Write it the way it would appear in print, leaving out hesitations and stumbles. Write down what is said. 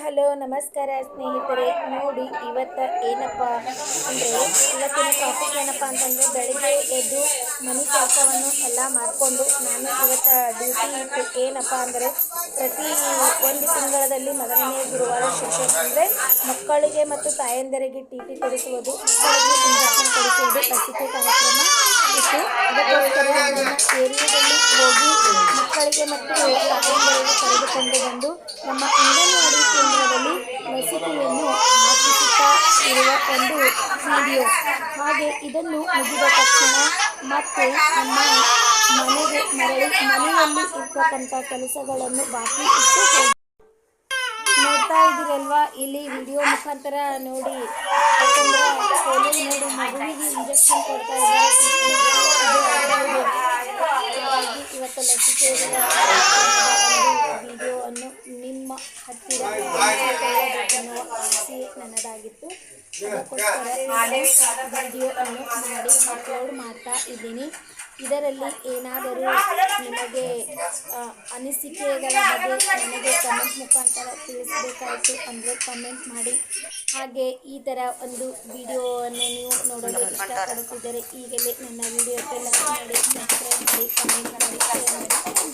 Hello ನಮಸ್ಕಾರ ಸ್ನೇಹಿತರೆ. ನೋಡಿ ಇವತ್ತು ಏನಪ್ಪ ಅಂದರೆ ಇವತ್ತಿನ ಟಾಪಿಕ್ ಏನಪ್ಪ ಅಂತಂದರೆ ಬೆಳಗ್ಗೆ ಎದ್ದು ಮನೆ ಕೆಲಸವನ್ನು ಎಲ್ಲ ಮಾಡಿಕೊಂಡು ನಾನು ಇವತ್ತು ಡ್ಯೂಟಿ ಇತ್ತು. ಏನಪ್ಪ ಅಂದರೆ ಪ್ರತಿ ಒಂದು ತಿಂಗಳಲ್ಲಿ ಮೊದಲನೇ ಗುರುವಾರ ಸೆಷನ್ ಅಂದರೆ ಮಕ್ಕಳಿಗೆ ಮತ್ತು ತಾಯಂದಿರಿಗೆ ಟಿ ಕೊಡಿಸುವುದು, ಮಕ್ಕಳಿಗೆ ಇಂಜೆಕ್ಷನ್ ಕೊಡಿಸುವುದು, ಲಸಿಕೆ ಕಾರ್ಯಕ್ರಮ ಇತ್ತು. ಅದಕ್ಕೋಸ್ಕರ ನನ್ನ ಏರಿಯಾದಲ್ಲಿ ಹೋಗಿ ಮಕ್ಕಳಿಗೆ ಮತ್ತು ತಾಯಂದಿರಿಗೆ ಕರೆದುಕೊಂಡು ಬಂದು ನಮ್ಮ ಅಂಗನವಾಡಿ ಕೇಂದ್ರದಲ್ಲಿ ಲಸಿಕೆಯನ್ನು ಹಾಕಿಸುತ್ತಾ ಇರುವ ಒಂದು ವಿಡಿಯೋ. ಹಾಗೆ ಇದನ್ನು ಮುಗಿದ ತಕ್ಷಣ ಮತ್ತೆ ನಮ್ಮ ಮನೆಗೆ ಮರಳಿ ಮನೆಯಲ್ಲಿ ಇರ್ತಕ್ಕಂಥ ಕೆಲಸಗಳನ್ನು ಬಾಕಿ ಇಟ್ಟು ಹೋಗಿ ನೋಡ್ತಾ ಇದ್ದೀರಲ್ವಾ ಇಲ್ಲಿ ವಿಡಿಯೋ ಮುಖಾಂತರ ನೋಡಿ. ಯಾಕಂದ್ರೆ ನೋಡಿ ಮಗುವಿಗೆ ಇಂಜೆಕ್ಷನ್ ಕೊಡ್ತಾ ಇದ್ದಾರೆ. ಇವತ್ತು ಲಸಿಕೆ ವಿಡಿಯೋವನ್ನು ನಿಮ್ಮ ಹತ್ತಿರ ಅನ್ನುವ ಆಸೆ ನನ್ನದಾಗಿತ್ತು. ಅದಕ್ಕೋಸ್ಕರ ವಿಡಿಯೋವನ್ನು ಮಾಡಿ ಅಪ್ಲೋಡ್ ಮಾಡ್ತಾ ಇದ್ದೀನಿ. ಇದರಲ್ಲಿ ಏನಾದರೂ ನಿಮಗೆ ಅನಿಸಿಕೆಗಳ ಬಗ್ಗೆ ನನಗೆ ಕಮೆಂಟ್ ಮುಖಾಂತರ ತಿಳಿಸಬೇಕಾಯಿತು ಅಂದರೆ ಕಮೆಂಟ್ ಮಾಡಿ. ಹಾಗೆ ಈ ಥರ ಒಂದು ವಿಡಿಯೋವನ್ನು ನೀವು ನೋಡಲು ಇಷ್ಟಪಡುತ್ತಿದ್ದರೆ ಈಗಲೇ ನನ್ನ ವಿಡಿಯೋಕ್ಕೆ ಲೈಕ್ ಮಾಡಿ, ಸಬ್ಸ್ಕ್ರೈಬ್ ಮಾಡಿ, ಕಮೆಂಟ್ ಮಾಡಿ, ಶೇರ್ ಮಾಡಿ.